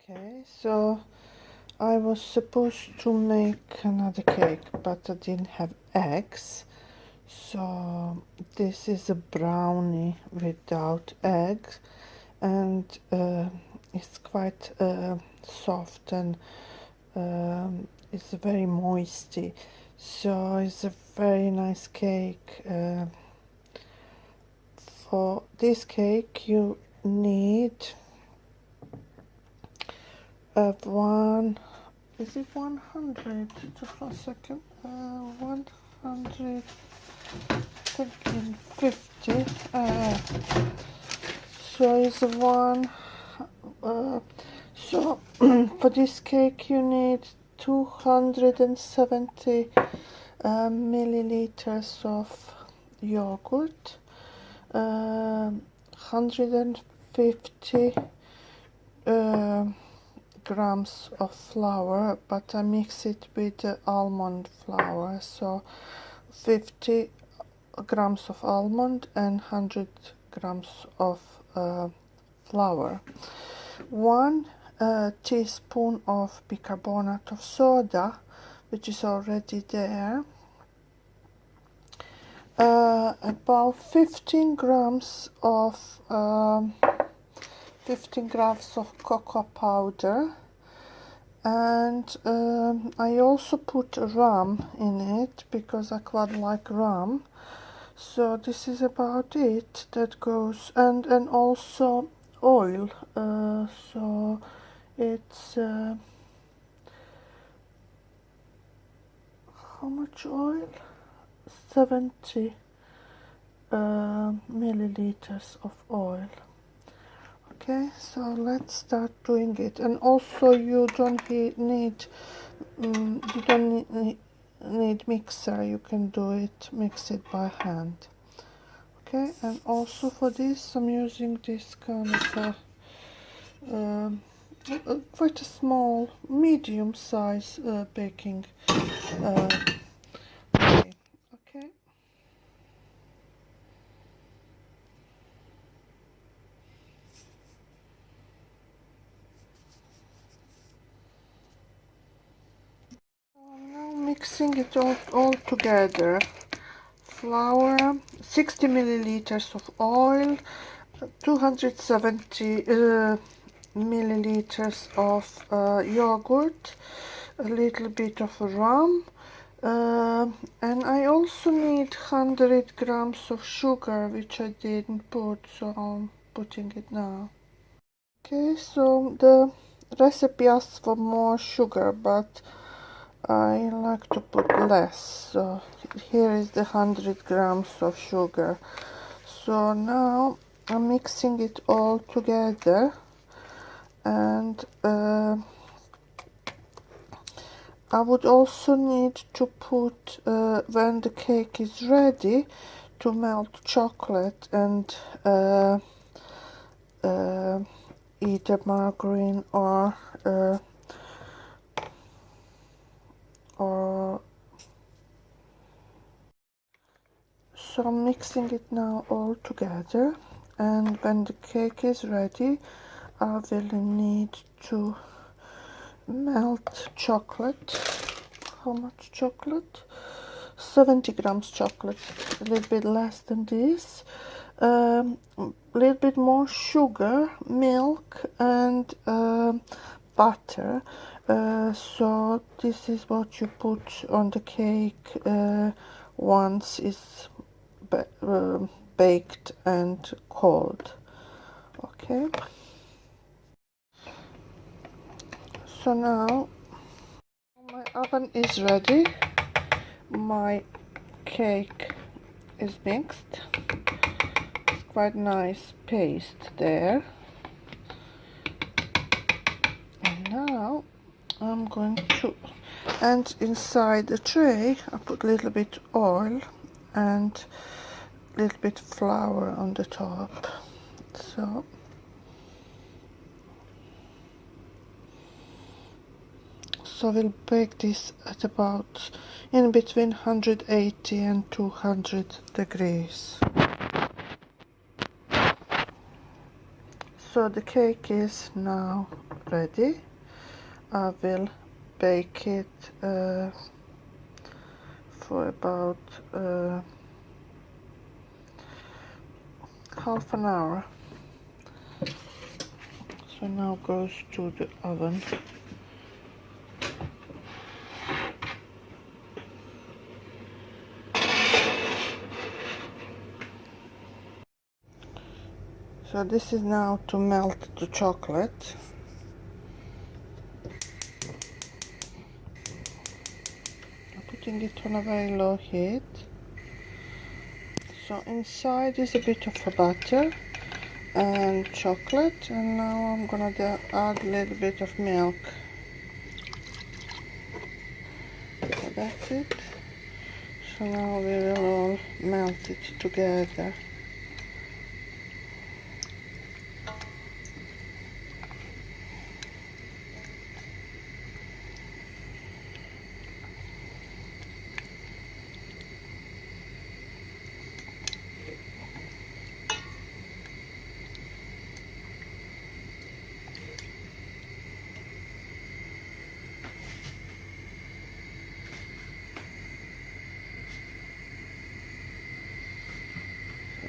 Okay, so I was supposed to make another cake, but I didn't have eggs. So this is a brownie without eggs, and it's quite soft and it's very moisty. So it's a very nice cake. For this cake, you need one. Is it 100? Just one second. 100. Thinking 50. So it's one. So for this cake you need 270 milliliters of yogurt, 150 grams of flour, but I mix it with almond flour, so 50 grams of almond and 100 grams of flour. 1 teaspoon of bicarbonate of soda, which is already there. About 15 grams of cocoa powder, and I also put rum in it because I quite like rum. So this is about it that goes, and also oil. So it's how much oil? 70 milliliters of oil. Okay, so let's start doing it. And also you don't need need mixer. You can mix it by hand. Okay, and also for this I'm using this kind of quite a small, medium size baking tray. Okay. Now mixing it all together. Flour, 60 milliliters of oil, 270 milliliters of yogurt, a little bit of rum, and I also need 100 grams of sugar, which I didn't put, so I'm putting it now. Okay, so the recipe asks for more sugar, but I like to put less, so here is the 100 grams of sugar. So now I'm mixing it all together, and I would also need to put, when the cake is ready, to melt chocolate and either margarine or so I'm mixing it now all together, and when the cake is ready I will need to melt chocolate. How much chocolate? 70 grams chocolate, a little bit less than this, a little bit more sugar, milk, and butter. So this is what you put on the cake once it's baked and cold. Okay, so now my oven is ready, my cake is mixed, it's quite nice paste there, and now I'm going to, and inside the tray I put a little bit oil and a little bit flour on the top. So we'll bake this at about in between 180 and 200 degrees. So the cake is now ready. I will bake it for about half an hour. So now goes to the oven. So this is now to melt the chocolate. I'm putting it on a very low heat. So inside is a bit of a butter and chocolate, and now I'm gonna add a little bit of milk. So that's it. So now we will all melt it together.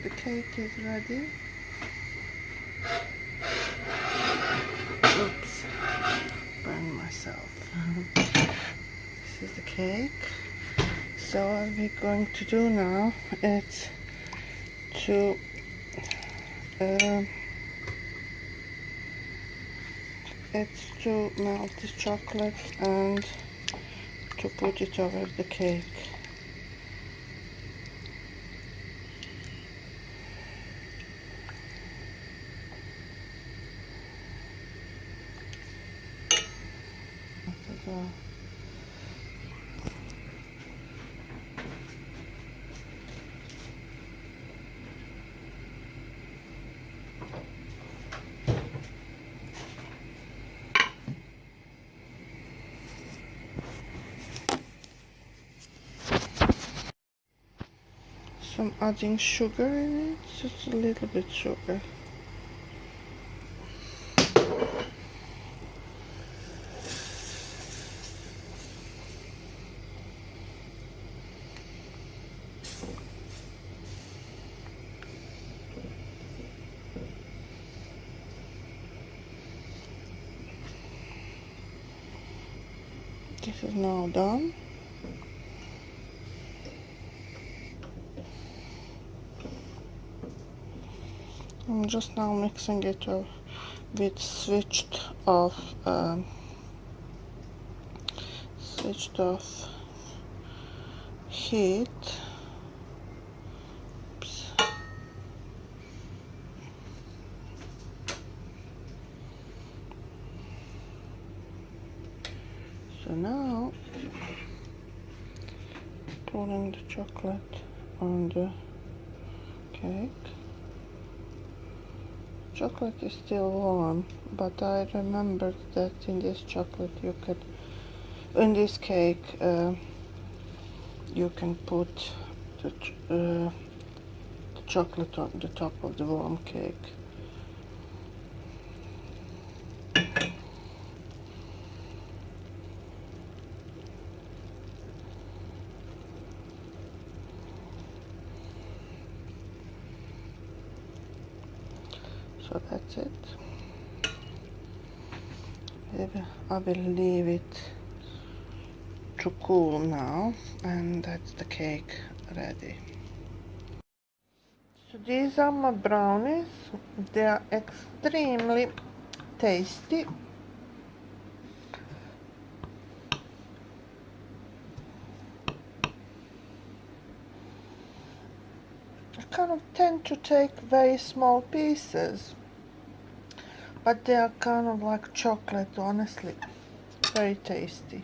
The cake is ready. Oops, burned myself. This is the cake. So what we're going to do now is to melt the chocolate and to put it over the cake. So I'm adding sugar in it, just a little bit sugar. This is now done. I'm just now mixing it with switched off heat. Oops. So now pouring the chocolate on the cake. Chocolate is still warm, but I remembered that in this chocolate in this cake you can put the chocolate on the top of the warm cake. So that's it. I will leave it to cool now, and that's the cake ready. So these are my brownies. They are extremely tasty. I kind of tend to take very small pieces, but they are kind of like chocolate, honestly. Very tasty.